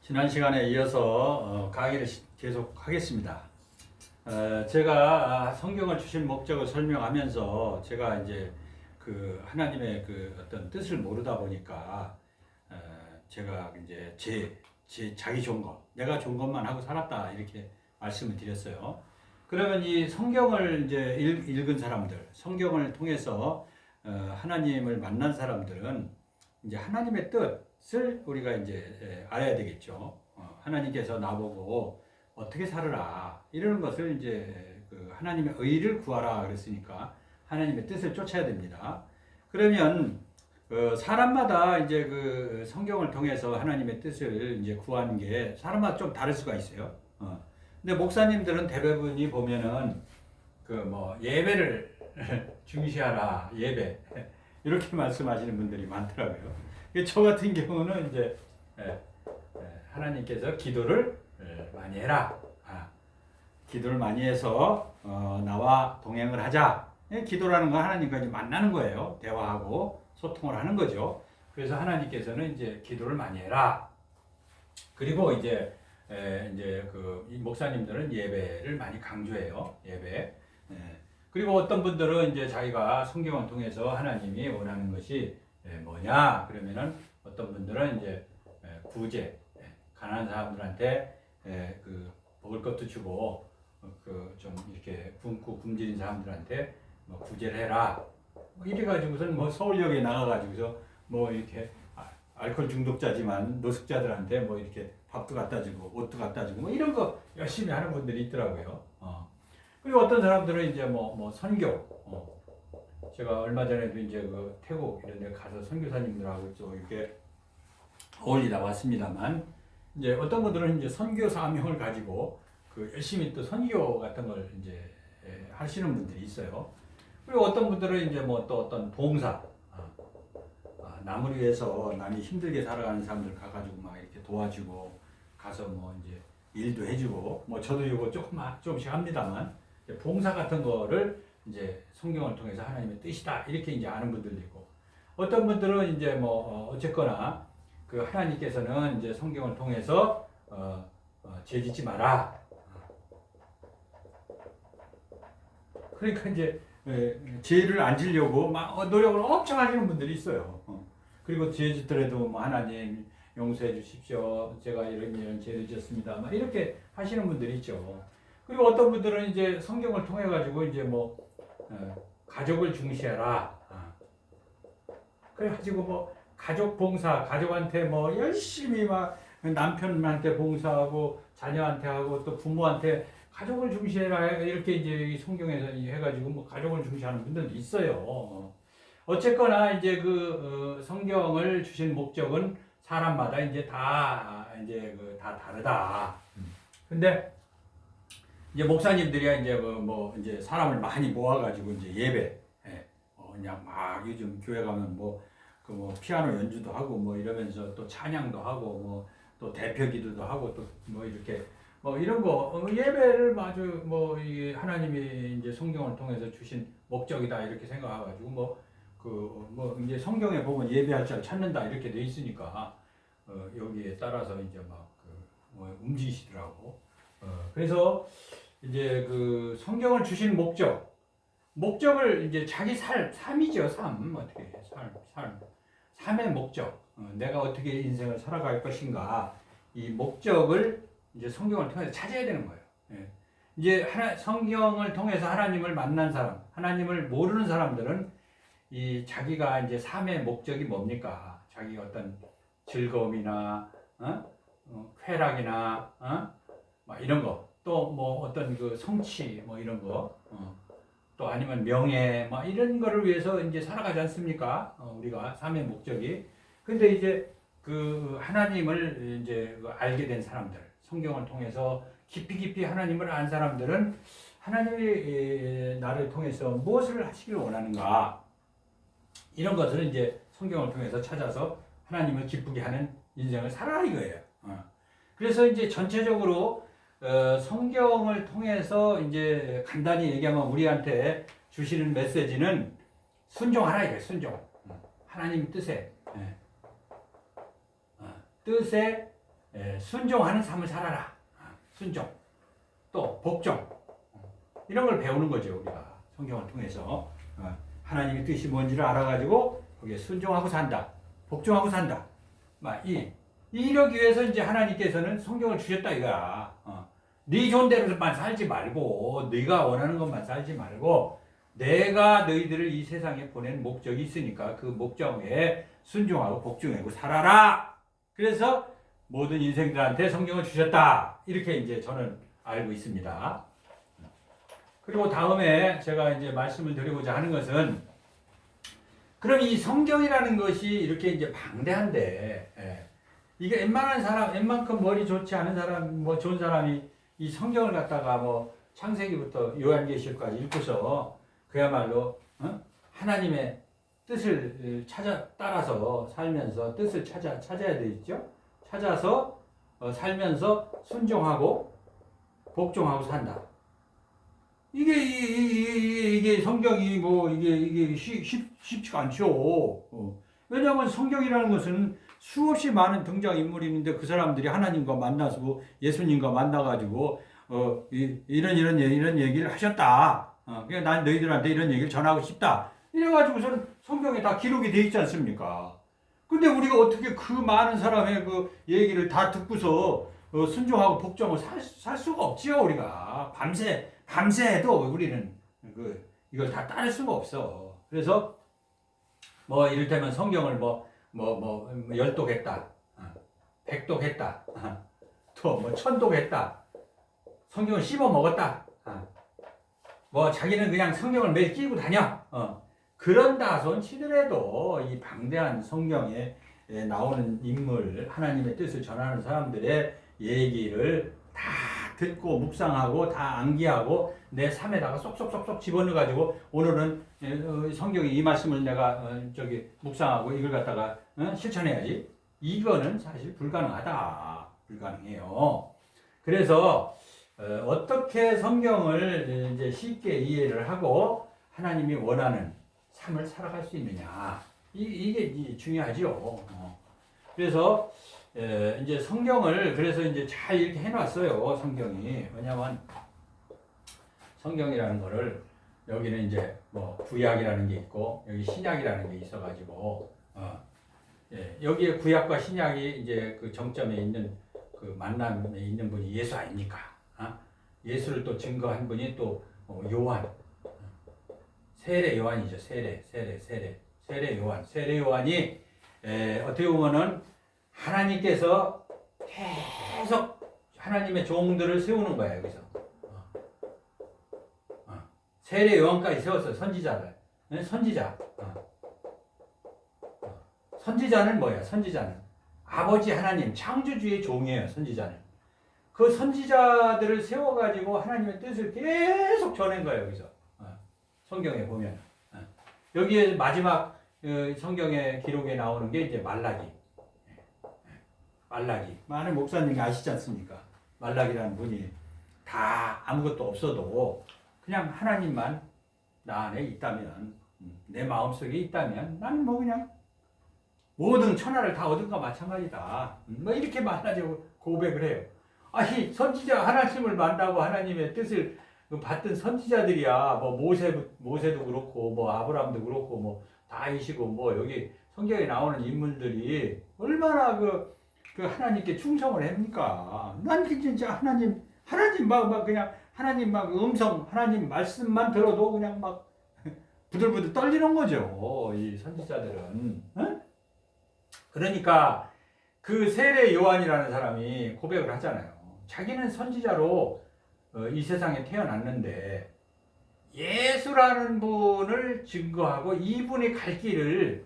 지난 시간에 이어서 강의를 계속 하겠습니다. 제가 성경을 주신 목적을 설명하면서 제가 이제 그 하나님의 그 어떤 뜻을 모르다 보니까 제가 이제 제 자기 좋은 것, 내가 좋은 것만 하고 살았다 이렇게 말씀을 드렸어요. 그러면 이 성경을 이제 읽은 사람들, 성경을 통해서 하나님을 만난 사람들은 이제 하나님의 뜻을 우리가 이제 알아야 되겠죠. 하나님께서 나보고 어떻게 살으라 이러는 것을 이제 그 하나님의 의를 구하라 그랬으니까 하나님의 뜻을 쫓아야 됩니다. 그러면 사람마다 이제 그 성경을 통해서 하나님의 뜻을 이제 구하는 게 사람마다 좀 다를 수가 있어요. 근데 목사님들은 대부분이 보면은 그 뭐 예배를 중시하라 예배 이렇게 말씀하시는 분들이 많더라고요. 저 같은 경우는 이제 하나님께서 기도를 많이 해라. 기도를 많이 해서 나와 동행을 하자. 기도라는 건 하나님과 이제 만나는 거예요. 대화하고 소통을 하는 거죠. 그래서 하나님께서는 이제 기도를 많이 해라. 그리고 이제 그 목사님들은 예배를 많이 강조해요. 예배. 그리고 어떤 분들은 이제 자기가 성경을 통해서 하나님이 원하는 것이 뭐냐? 그러면은 어떤 분들은 이제 구제, 가난한 사람들한테 그 먹을 것도 주고 그 좀 이렇게 굶고 굶주린 사람들한테 뭐 구제를 해라. 뭐 이래 가지고서는 뭐 서울역에 나가 가지고서 뭐 이렇게 알코올 중독자지만 노숙자들한테 뭐 이렇게 밥도 갖다 주고 옷도 갖다 주고 뭐 이런 거 열심히 하는 분들이 있더라고요. 그리고 어떤 사람들은 이제 뭐 선교. 제가 얼마 전에도 이제 그 태국 이런 데 가서 선교사님들하고 또 이렇게 어울리다 왔습니다만, 이제 어떤 분들은 이제 선교 사명을 가지고 그 열심히 또 선교 같은 걸 이제 하시는 분들이 있어요. 그리고 어떤 분들은 이제 뭐 또 어떤 봉사, 남을 위해서 남이 힘들게 살아가는 사람들 가가지고 막 이렇게 도와주고 가서 뭐 이제 일도 해주고 뭐 저도 이거 조금씩 합니다만 봉사 같은 거를 이제 성경을 통해서 하나님의 뜻이다 이렇게 이제 아는 분들도 있고, 어떤 분들은 이제 뭐 어쨌거나 그 하나님께서는 이제 성경을 통해서 죄 짓지 마라. 그러니까 이제 죄를 안 지려고 막 노력을 엄청 하시는 분들이 있어요. 그리고 죄 짓더라도 뭐 하나님 용서해 주십시오. 제가 이런 죄를 지었습니다. 막 이렇게 하시는 분들이 있죠. 그리고 어떤 분들은 이제 성경을 통해 가지고 이제 뭐 가족을 중시하라. 그래가지고 뭐 가족 봉사, 가족한테 뭐 열심히 막 남편한테 봉사하고 자녀한테 하고 또 부모한테 가족을 중시해라 이렇게 이제 성경에서 해가지고 뭐 가족을 중시하는 분들도 있어요. 어쨌거나 이제 그 성경을 주신 목적은 사람마다 이제 다 다르다. 근데 이제 목사님들이 이제 뭐 이제 사람을 많이 모아가지고 이제 예배, 그냥 막 요즘 교회 가면 뭐 피아노 연주도 하고 뭐 이러면서 또 찬양도 하고 뭐 또 대표 기도도 하고 또 뭐 이렇게 뭐 이런 거 예배를 아주 뭐 이 하나님이 이제 성경을 통해서 주신 목적이다 이렇게 생각해가지고 뭐 이제 성경에 보면 예배할 자를 찾는다 이렇게 돼 있으니까 여기에 따라서 이제 뭐 움직이시더라고. 그래서 이제 그 성경을 주신 목적을 이제 자기 삶이죠. 어떻게 해? 삶의 목적. 내가 어떻게 인생을 살아갈 것인가. 이 목적을 이제 성경을 통해서 찾아야 되는 거예요. 이제 성경을 통해서 하나님을 만난 사람, 하나님을 모르는 사람들은 이 자기가 이제 삶의 목적이 뭡니까? 자기 어떤 즐거움이나 쾌락이나 막 이런 거, 또 뭐 어떤 그 성취 뭐 이런 거, 또 아니면 명예 뭐 이런 거를 위해서 이제 살아가지 않습니까? 우리가 삶의 목적이. 근데 이제 그 하나님을 이제 알게 된 사람들, 성경을 통해서 깊이 하나님을 안 사람들은 하나님이 나를 통해서 무엇을 하시길 원하는가, 이런 것을 이제 성경을 통해서 찾아서 하나님을 기쁘게 하는 인생을 살아라 이거예요. 그래서 이제 전체적으로 성경을 통해서 이제 간단히 얘기하면 우리한테 주시는 메시지는 순종하라 이거예요. 순종. 하나님 뜻에 순종하는 삶을 살아라. 순종, 또 복종, 이런 걸 배우는 거죠. 우리가 성경을 통해서 하나님의 뜻이 뭔지를 알아가지고 거기에 순종하고 산다, 복종하고 산다. 이러기 위해서 이제 하나님께서는 성경을 주셨다 이거야. 네 존대로만 살지 말고, 네가 원하는 것만 살지 말고, 내가 너희들을 이 세상에 보낸 목적이 있으니까 그 목적에 순종하고 복종하고 살아라. 그래서 모든 인생들한테 성경을 주셨다. 이렇게 이제 저는 알고 있습니다. 그리고 다음에 제가 이제 말씀을 드리고자 하는 것은, 그럼 이 성경이라는 것이 이렇게 이제 방대한데, 이게 웬만한 사람, 웬만큼 머리 좋지 않은 사람, 뭐 좋은 사람이 이 성경을 갖다가 뭐 창세기부터 요한계시록까지 읽고서 그야말로 하나님의 뜻을 따라서 살면서 뜻을 찾아야 되겠죠. 찾아서 살면서 순종하고 복종하고 산다. 이게 성경이 뭐 이게 쉽지가 않죠. 왜냐하면 성경이라는 것은 수없이 많은 등장인물이 데 그 사람들이 하나님과 만나서 예수님과 만나가지고 이런 얘기를 하셨다. 그러니까 난 너희들한테 이런 얘기를 전하고 싶다. 이래가지고서는 성경에 다 기록이 돼 있지 않습니까? 근데 우리가 어떻게 그 많은 사람의 그 얘기를 다 듣고서 순종하고 복종하고 살 수가 없지요. 우리가 밤새도 우리는 이걸 다 따를 수가 없어. 그래서 뭐 이를테면 성경을 열독했다, 백독했다, 또 뭐 천독했다, 성경을 씹어 먹었다, 뭐 자기는 그냥 성경을 매일 끼고 다녀. 그런다 손 치더라도 이 방대한 성경에 나오는 인물, 하나님의 뜻을 전하는 사람들의 얘기를 다 듣고 묵상하고 다 암기하고 내 삶에다가 쏙쏙쏙쏙 집어넣어가지고 오늘은 성경의 이 말씀을 내가 묵상하고 이걸 갖다가 실천해야지. 이거는 사실 불가능해요. 그래서 어떻게 성경을 이제 쉽게 이해를 하고 하나님이 원하는 삶을 살아갈 수 있느냐, 이게 중요하죠. 그래서 이제 성경을 그래서 이제 잘 이렇게 해놨어요. 성경이. 왜냐하면 성경이라는 거를 여기는 이제 뭐 구약이라는 게 있고 여기 신약이라는 게 있어가지고 여기에 구약과 신약이 이제 그 정점에 있는 그 만남에 있는 분이 예수 아닙니까? 예수를 또 증거한 분이 또 요한, 세례 요한이죠. 세례 요한. 세례 요한이 어떻게 보면은 하나님께서 계속 하나님의 종들을 세우는 거예요. 여기서 세례 요한까지 세웠어요. 선지자를. 선지자. 선지자는 뭐야? 선지자는 아버지 하나님 창조주의 종이에요. 선지자는. 그 선지자들을 세워가지고 하나님의 뜻을 계속 전한 거예요. 여기서 성경에 보면 여기에 마지막 성경의 기록에 나오는 게 이제 말라기. 많은 목사님이 아시지 않습니까? 말라기라는 분이 다 아무것도 없어도 그냥 하나님만 나 안에 있다면, 내 마음속에 있다면 나는 뭐 그냥 모든 천하를 다 얻은 것과 마찬가지다. 뭐 이렇게 말하자고 고백을 해요. 아니 선지자 하나님을 만나고 하나님의 뜻을 받던 선지자들이야. 뭐 모세도 그렇고 뭐 아브라함도 그렇고 뭐 다윗이고 뭐 여기 성경에 나오는 인물들이 얼마나 그 하나님께 충성을 합니까? 난 진짜 하나님 막 그냥 하나님 막 음성 하나님 말씀만 들어도 그냥 막 부들부들 떨리는 거죠. 이 선지자들은. 그러니까 그 세례 요한이라는 사람이 고백을 하잖아요. 자기는 선지자로 이 세상에 태어났는데 예수라는 분을 증거하고 이분의 갈 길을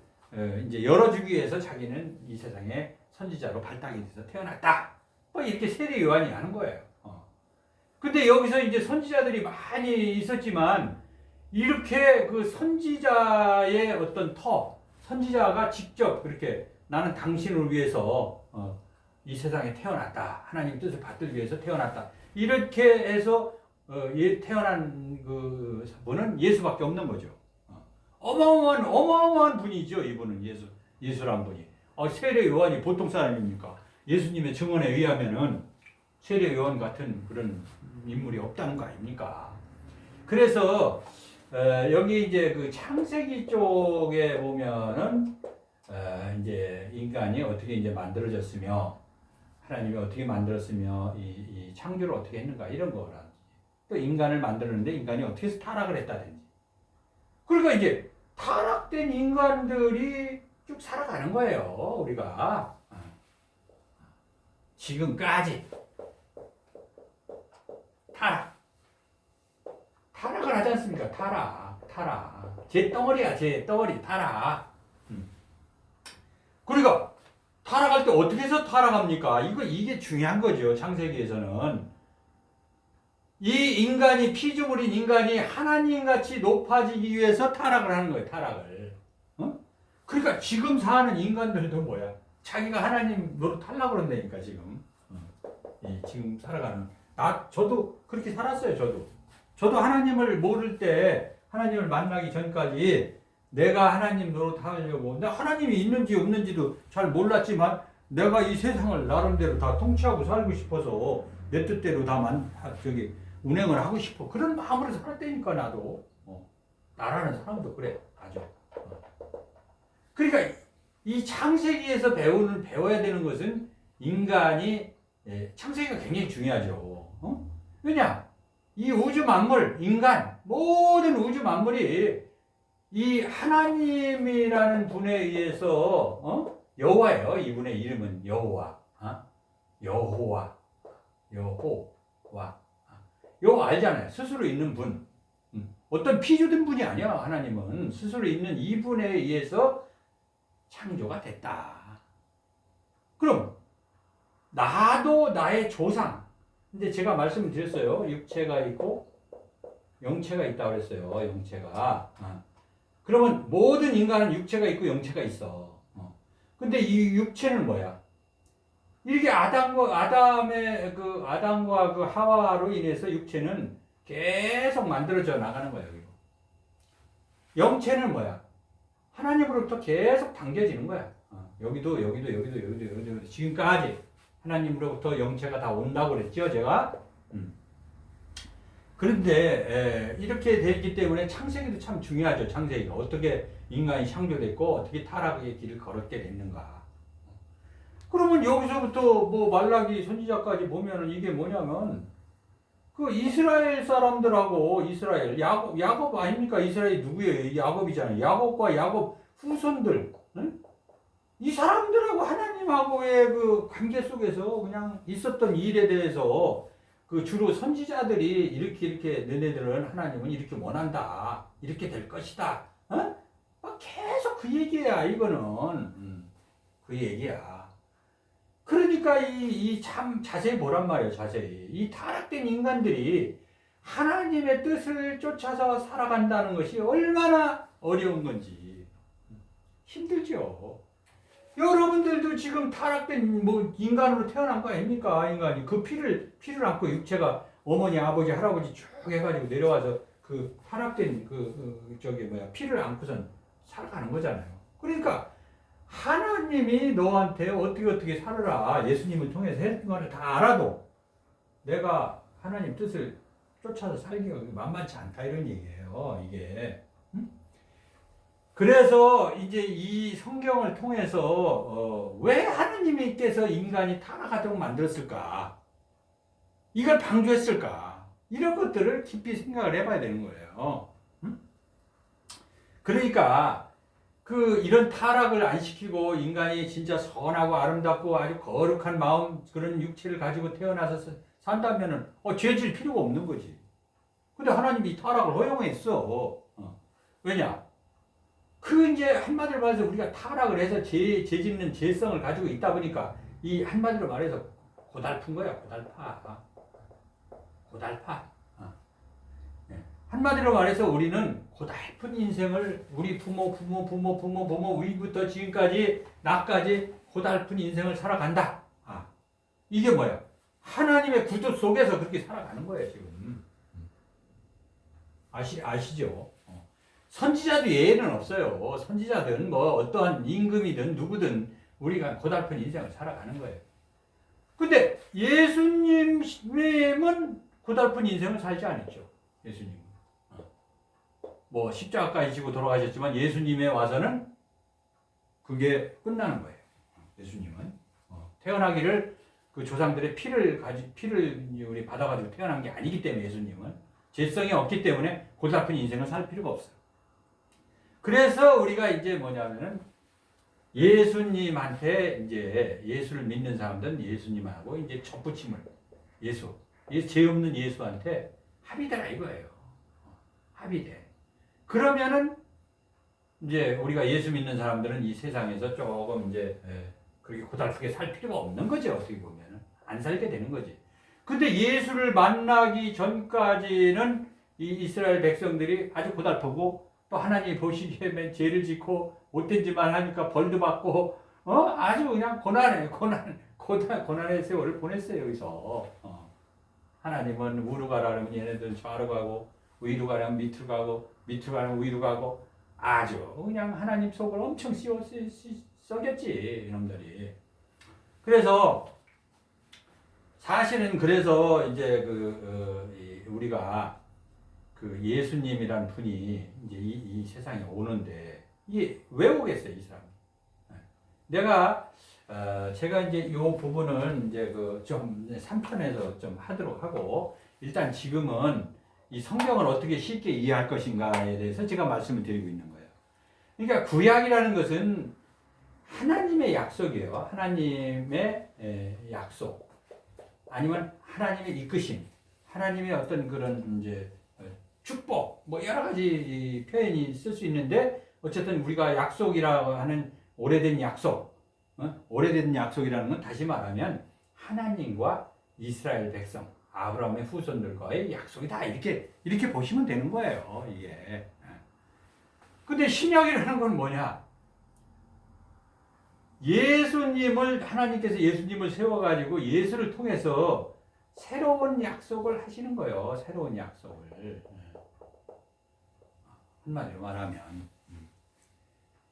이제 열어주기 위해서 자기는 이 세상에 선지자로 발탁이 돼서 태어났다. 뭐 이렇게 세례 요한이 하는 거예요. 근데 여기서 이제 선지자들이 많이 있었지만 이렇게 그 선지자의 어떤 선지자가 직접 그렇게 나는 당신을 위해서 이 세상에 태어났다. 하나님 뜻을 받들기 위해서 태어났다. 이렇게 해서 태어난 그 분은 예수밖에 없는 거죠. 어마어마한 분이죠. 이분은 예수란 분이. 세례 요한이 보통 사람입니까? 예수님의 증언에 의하면은 세례 요한 같은 그런 인물이 없다는 거 아닙니까? 그래서 여기 이제 그 창세기 쪽에 보면은 이제 인간이 어떻게 이제 만들어졌으며 하나님이 어떻게 만들었으며 이 창조를 어떻게 했는가 이런 거라든지 또 인간을 만들었는데 인간이 어떻게 해서 타락을 했다든지 그러니까 이제 타락된 인간들이 쭉 살아가는 거예요 우리가 지금까지 타락을 하지 않습니까? 타락 제 덩어리야 제 덩어리 타락 그러니까 타락할 때 어떻게 해서 타락합니까? 이게 중요한 거죠. 창세기에서는. 이 인간이, 피조물인 인간이 하나님같이 높아지기 위해서 타락을 하는 거예요. 타락을. 어? 그러니까 지금 사는 인간들도 뭐야? 자기가 하나님 노릇하려고 그런다니까 지금. 지금 살아가는. 저도 그렇게 살았어요. 저도 하나님을 모를 때 하나님을 만나기 전까지 내가 하나님 노릇하려고 내가 하나님이 있는지 없는지도 잘 몰랐지만 내가 이 세상을 나름대로 다 통치하고 살고 싶어서 내 뜻대로 다 운행을 하고 싶어 그런 마음으로 살았다니까 나도 나라는 사람도 그래 아주 그러니까 이 창세기에서 배워야 되는 것은 인간이 창세기가 굉장히 중요하죠 왜냐 이 우주 만물 인간 모든 우주 만물이 이 하나님이라는 분에 의해서 여호와예요. 이분의 이름은 여호와. 여호와. 여호와 알잖아요. 스스로 있는 분. 어떤 피조된 분이 아니야. 하나님은 스스로 있는 이분에 의해서 창조가 됐다. 그럼 나도 나의 조상. 근데 제가 말씀을 드렸어요. 육체가 있고 영체가 있다고 그랬어요. 영체가. 그러면 모든 인간은 육체가 있고 영체가 있어. 근데 이 육체는 뭐야? 이렇게 아담과 그 하와로 인해서 육체는 계속 만들어져 나가는 거예요. 영체는 뭐야? 하나님으로부터 계속 당겨지는 거야. 여기도 지금까지 하나님으로부터 영체가 다 온다고 그랬죠, 제가. 그런데 이렇게 되기 때문에 창세기도 참 중요하죠. 창세기가 어떻게 인간이 창조됐고 어떻게 타락의 길을 걸었게 됐는가. 그러면 여기서부터 뭐 말라기 선지자까지 보면은 이게 뭐냐면 그 이스라엘 사람들하고 이스라엘 야곱 아닙니까? 이스라엘이 누구예요? 야곱이잖아요. 야곱과 야곱 후손들 응? 이 사람들하고 하나님하고의 그 관계 속에서 그냥 있었던 일에 대해서 그 주로 선지자들이 이렇게 너네들은 하나님은 이렇게 원한다. 이렇게 될 것이다. 계속 그 얘기야. 이거는 그 얘기야. 그러니까 이 참 자세히 보란 말이에요. 자세히 이 타락된 인간들이 하나님의 뜻을 쫓아서 살아간다는 것이 얼마나 어려운 건지 힘들죠. 여러분들도 지금 타락된 인간으로 태어난 거 아닙니까? 인간이 그 피를 안고 육체가 어머니, 아버지, 할아버지 쭉 해가지고 내려와서 그 타락된 피를 안고선 살아가는 거잖아요. 그러니까 하나님이 너한테 어떻게 살아라 예수님을 통해서 했던 거를 다 알아도 내가 하나님 뜻을 쫓아서 살기가 만만치 않다 이런 얘기예요. 이게. 그래서 이제 이 성경을 통해서 왜 하나님께서 인간이 타락하도록 만들었을까? 이걸 방조했을까? 이런 것들을 깊이 생각을 해봐야 되는 거예요. 그러니까 이런 타락을 안 시키고 인간이 진짜 선하고 아름답고 아주 거룩한 마음 그런 육체를 가지고 태어나서 산다면은 죄질 필요가 없는 거지. 근데 하나님이 이 타락을 허용했어. 왜냐? 이제 한마디로 말해서 우리가 타락을 해서 죄 짓는 죄성을 가지고 있다 보니까 이 한마디로 말해서 고달픈 거야. 고달파. 한마디로 말해서 우리는 고달픈 인생을 우리 부모 위부터 지금까지 나까지 고달픈 인생을 살아간다. 이게 뭐야? 하나님의 구조 속에서 그렇게 살아가는 거예요 지금. 아시죠? 선지자도 예외는 없어요. 선지자든 어떠한 임금이든 누구든 우리가 고달픈 인생을 살아가는 거예요. 근데 예수님은 고달픈 인생을 살지 않았죠. 예수님은. 뭐 십자가까지 지고 돌아가셨지만 예수님에 와서는 그게 끝나는 거예요. 예수님은. 태어나기를 그 조상들의 피를 우리 받아가지고 태어난 게 아니기 때문에 예수님은 죄성이 없기 때문에 고달픈 인생을 살 필요가 없어요. 그래서 우리가 이제 뭐냐면은 예수님한테 이제 예수를 믿는 사람들은 예수님하고 이제 접붙임을 죄 없는 예수한테 합의되라 이거예요. 합의돼. 그러면은 이제 우리가 예수 믿는 사람들은 이 세상에서 조금 이제 그렇게 고달프게 살 필요가 없는 거죠. 어떻게 보면은 안 살게 되는 거지. 근데 예수를 만나기 전까지는 이 이스라엘 백성들이 아주 고달프고 또 하나님이 보시기에 죄를 짓고 못된 짓만 하니까 벌도 받고 아주 그냥 고난의 세월을 보냈어요. 여기서 하나님은 우로 가라 그러면 얘네들 좌로 가고 위로 가려면 밑으로 가고 밑으로 가려면 위로 가고 아주 그냥 하나님 속을 엄청 썩였지 이놈들이. 그래서 사실은 그래서 이제 우리가 그 예수님이란 분이 이제 이 세상에 오는데 이게 왜 오겠어요, 이 사람? 제가 이제 이 부분은 이제 좀 3편에서 좀 하도록 하고 일단 지금은 이 성경을 어떻게 쉽게 이해할 것인가에 대해서 제가 말씀을 드리고 있는 거예요. 그러니까 구약이라는 것은 하나님의 약속이에요. 하나님의 약속. 아니면 하나님의 이끄심. 하나님의 어떤 그런 이제 축복, 뭐 여러 가지 표현이 쓸 수 있는데 어쨌든 우리가 약속이라고 하는 오래된 약속, 오래된 약속이라는 건 다시 말하면 하나님과 이스라엘 백성, 아브라함의 후손들과의 약속이다 이렇게 보시면 되는 거예요. 이게. 근데 신약이라는 건 뭐냐? 하나님께서 예수님을 세워가지고 예수를 통해서 새로운 약속을 하시는 거예요. 새로운 약속을. 한마디로 말하면.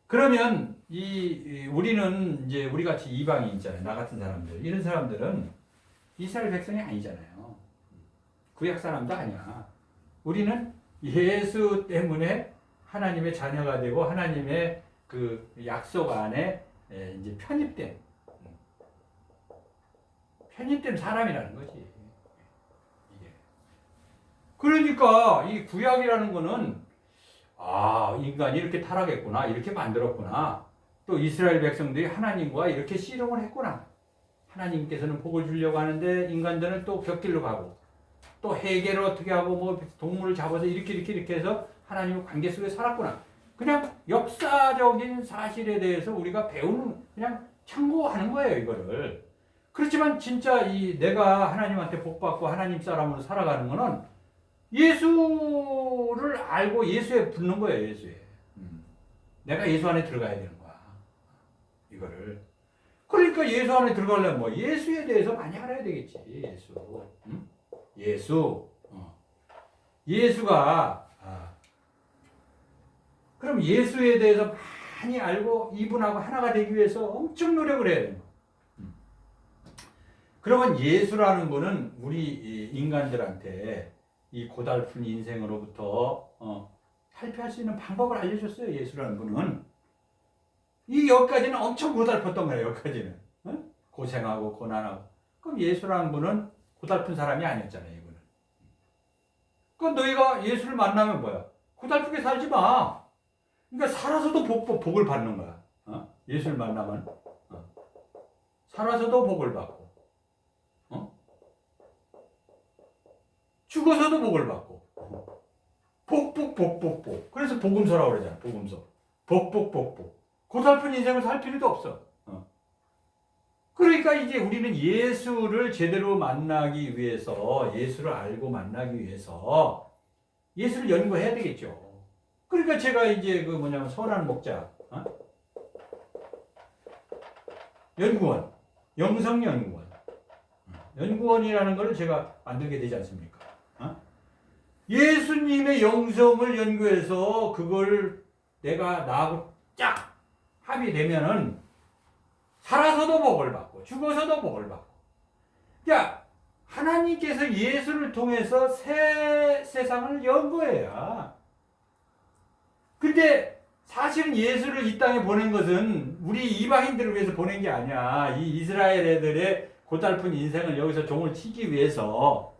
그러면 우리는 이제 우리 같이 이방인 있잖아요. 나 같은 사람들. 이런 사람들은 이스라엘 백성이 아니잖아요. 구약 사람도 아니야. 우리는 예수 때문에 하나님의 자녀가 되고 하나님의 그 약속 안에 이제 편입된 사람이라는 거지. 이게. 그러니까 이 구약이라는 거는 인간이 이렇게 타락했구나, 이렇게 만들었구나. 또 이스라엘 백성들이 하나님과 이렇게 씨름을 했구나. 하나님께서는 복을 주려고 하는데 인간들은 또 곁길로 가고 또 해계를 어떻게 하고 뭐 동물을 잡아서 이렇게 해서 하나님과 관계 속에 살았구나. 그냥 역사적인 사실에 대해서 우리가 배우는 그냥 참고하는 거예요, 이거를. 그렇지만 진짜 내가 하나님한테 복 받고 하나님 사람으로 살아가는 거는 예수를 알고 예수에 붙는 거예요, 예수에. 내가 예수 안에 들어가야 되는 거야. 이거를. 그러니까 예수 안에 들어가려면 뭐 예수에 대해서 많이 알아야 되겠지. 예수가 그럼 예수에 대해서 많이 알고 이분하고 하나가 되기 위해서 엄청 노력을 해야 돼요. 그러면 예수라는 분은 우리 인간들한테 이 고달픈 인생으로부터 탈피할 수 있는 방법을 알려줬어요. 예수라는 분은. 여기까지는 엄청 고달팠던 거예요. 여기까지는. 고생하고 고난하고. 그럼 예수라는 분은 고달픈 사람이 아니었잖아요. 이분은. 그럼 너희가 예수를 만나면 뭐야? 고달프게 살지 마. 그러니까 살아서도 복을 받는 거야. 예수를 만나면. 살아서도 복을 받고. 죽어서도 복을 받고. 복. 그래서 복음서라고 그러잖아. 복음서. 복. 고달픈 인생을 살 필요도 없어. 그러니까 이제 우리는 예수를 제대로 만나기 위해서, 예수를 알고 만나기 위해서 예수를 연구해야 되겠죠. 그러니까 제가 이제 서란 목자, 연구원, 영성연구원. 연구원이라는 걸 제가 만들게 되지 않습니까? 예수님의 영성을 연구해서 그걸 나하고 쫙 합의되면은 살아서도 복을 받고 죽어서도 복을 받고 그러니까 하나님께서 예수를 통해서 새 세상을 연 거예요. 근데 사실은 예수를 이 땅에 보낸 것은 우리 이방인들을 위해서 보낸 게 아니야. 이 이스라엘 애들의 고달픈 인생을 여기서 종을 치기 위해서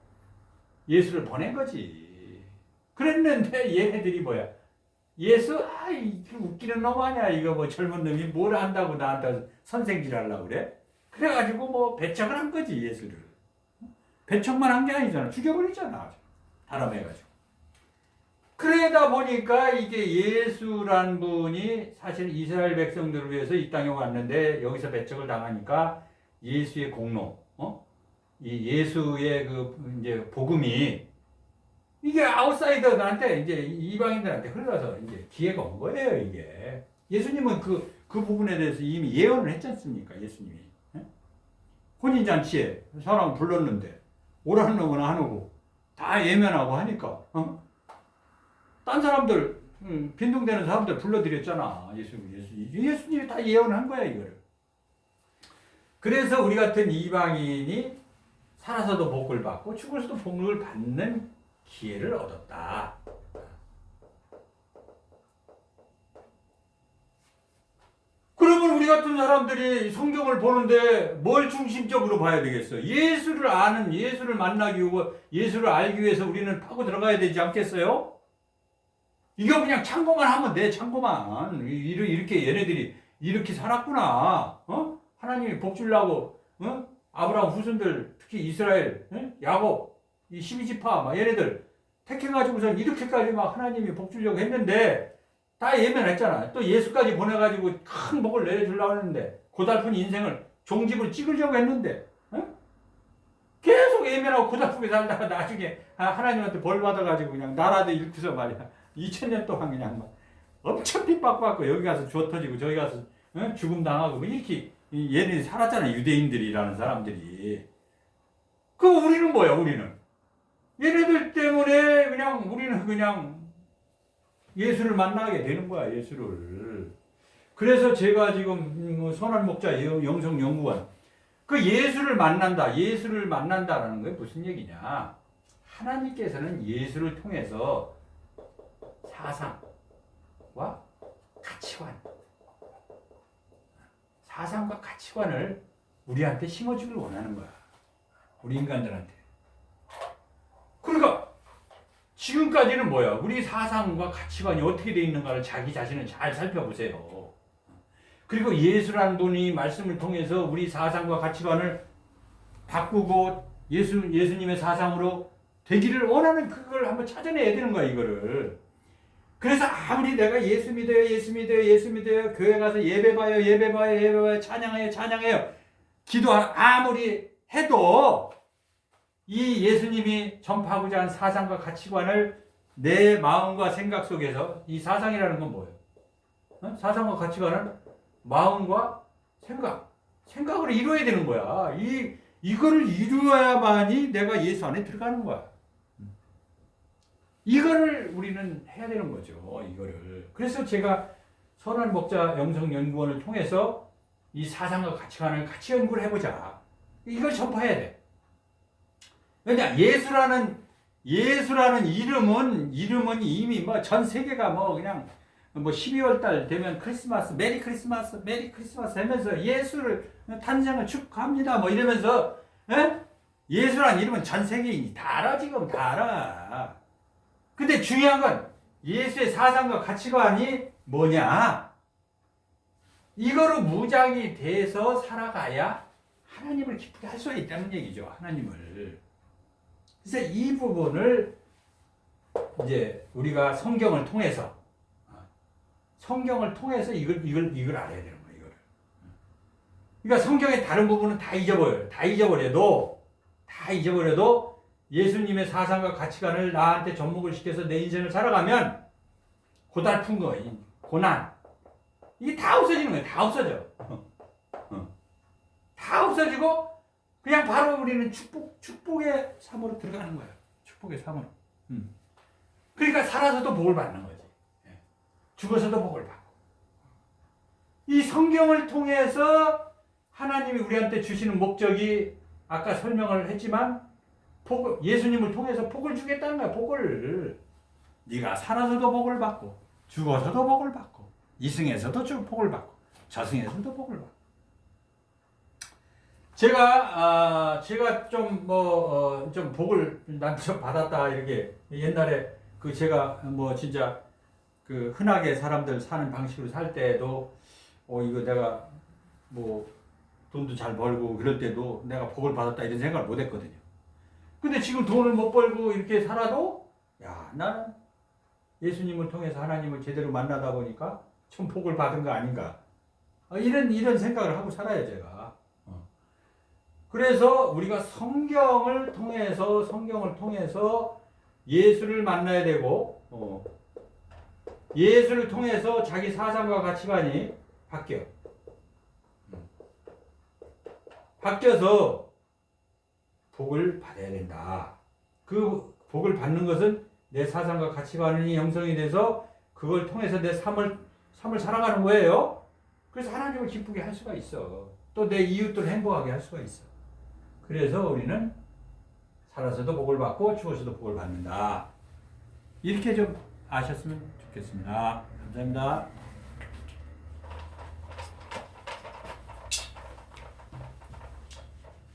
예수를 보낸 거지. 그랬는데 얘네들이 뭐야? 예수, 이게 웃기는 놈 아니야. 이거 뭐 젊은 놈이 뭘 안다고 나한테 선생질 하려고 그래? 그래가지고 뭐 배척을 한 거지, 예수를. 배척만 한 게 아니잖아. 죽여버리잖아. 다람해가지고. 그러다 보니까 이게 예수란 분이 사실 이스라엘 백성들을 위해서 이 땅에 왔는데 여기서 배척을 당하니까 예수의 공로, 이 예수의 그 이제 복음이 이게 아웃사이더들한테 이제 이방인들한테 흘러서 이제 기회가 온 거예요, 이게. 예수님은 그 부분에 대해서 이미 예언을 했지 않습니까, 예수님이. 혼인잔치에 사람 불렀는데 오라는 놈은 안 오고 다 예면하고 하니까, 딴 사람들, 빈둥대는 사람들 불러드렸잖아. 예수님이 다 예언한 거야, 이거를. 그래서 우리 같은 이방인이 살아서도 복을 받고 죽어서도 복을 받는 기회를 얻었다. 그러면 우리 같은 사람들이 성경을 보는데 뭘 중심적으로 봐야 되겠어? 예수를 아는, 예수를 만나기 위해, 예수를 알기 위해서 우리는 파고 들어가야 되지 않겠어요? 이거 그냥 참고만 하면 돼, 참고만. 이렇게 얘네들이 이렇게 살았구나. 하나님이 복 주려고, 아브라함 후손들, 특히 이스라엘, 야곱, 이 12지파, 막 얘네들 택해가지고선 이렇게까지 막 하나님이 복 주려고 했는데, 다 예면했잖아. 또 예수까지 보내가지고 큰 복을 내려주려고 했는데, 고달픈 인생을 종집을 찍으려고 했는데, 계속 예면하고 고달프게 살다가 나중에 하나님한테 벌 받아가지고 그냥 나라도 잃고서 말이야. 2000년 동안 그냥 막 엄청 핍박받고 여기 가서 주워 터지고 저기 가서 죽음 당하고 이렇게 얘네들이 살았잖아. 유대인들이라는 사람들이. 그 우리는 뭐야? 우리는 얘네들 때문에 그냥 우리는 그냥 예수를 만나게 되는 거야. 예수를. 그래서 제가 지금 선한 목자 영성연구원 그 예수를 만난다라는 게 무슨 얘기냐? 하나님께서는 예수를 통해서 사상과 가치관을 우리한테 심어주길 원하는 거야. 우리 인간들한테. 그러니까 지금까지는 뭐야? 우리 사상과 가치관이 어떻게 되어 있는가를 자기 자신을 잘 살펴보세요. 그리고 예수라는 분이 말씀을 통해서 우리 사상과 가치관을 바꾸고 예수님의 사상으로 되기를 원하는 그걸 한번 찾아내야 되는 거야, 이거를. 그래서 아무리 내가 예수 믿어요, 교회 가서 예배 봐요, 찬양해요, 아무리 해도 이 예수님이 전파하고자 하는 사상과 가치관을 내 마음과 생각 속에서, 이 사상이라는 건 뭐예요? 사상과 가치관을 마음과 생각으로 이루어야 되는 거야. 이거를 이루어야만이 내가 예수 안에 들어가는 거야. 이거를 우리는 해야 되는 거죠. 이거를. 그래서 제가 선한 목자 영성연구원을 통해서 이 사상과 가치관을 같이 연구를 해보자. 이걸 전파해야 돼. 왜냐? 예수라는 이름은 이미 뭐 전 세계가 뭐 그냥 뭐 12월 달 되면 크리스마스, 메리 크리스마스 하면서 예수를 탄생을 축하합니다. 뭐 이러면서, 예수라는 이름은 전 세계인이 다 알아, 지금 다 알아. 근데 중요한 건 예수의 사상과 가치관이 뭐냐? 이거로 무장이 돼서 살아가야 하나님을 기쁘게 할 수가 있다는 얘기죠. 하나님을. 그래서 이 부분을 이제 우리가 성경을 통해서 이걸 알아야 되는 거예요. 이거를. 그러니까 성경의 다른 부분은 다 잊어버려요. 다 잊어버려도 예수님의 사상과 가치관을 나한테 접목을 시켜서 내 인생을 살아가면 고달픈 거, 고난, 이게 다 없어지는 거예요. 다 없어져. 다 없어지고 그냥 바로 우리는 축복의 삶으로 들어가는 거예요. 축복의 삶으로. 그러니까 살아서도 복을 받는 거지. 죽어서도 복을 받고. 이 성경을 통해서 하나님이 우리한테 주시는 목적이 아까 설명을 했지만 예수님을 통해서 복을 주겠다는 거야. 복을. 네가 살아서도 복을 받고 죽어서도 복을 받고 이승에서도 복을 받고 저승에서도 복을 받고. 제가 좀 좀 복을 난 좀 받았다 이렇게 옛날에 제가 진짜 흔하게 사람들 사는 방식으로 살 때도 이거 내가 돈도 잘 벌고 그럴 때도 내가 복을 받았다 이런 생각을 못 했거든요. 근데 지금 돈을 못 벌고 이렇게 살아도 나는 예수님을 통해서 하나님을 제대로 만나다 보니까 좀 복을 받은 거 아닌가. 이런 생각을 하고 살아요, 제가. 그래서 우리가 성경을 통해서 예수를 만나야 되고, 예수를 통해서 자기 사상과 가치관이 바뀌어서 복을 받아야 된다. 그 복을 받는 것은 내 사상과 가치관이 형성이 돼서 그걸 통해서 내 삶을 살아가는 거예요. 그래서 하나님을 기쁘게 할 수가 있어. 또 내 이웃들을 행복하게 할 수가 있어. 그래서 우리는 살아서도 복을 받고 죽어서도 복을 받는다. 이렇게 좀 아셨으면 좋겠습니다. 감사합니다.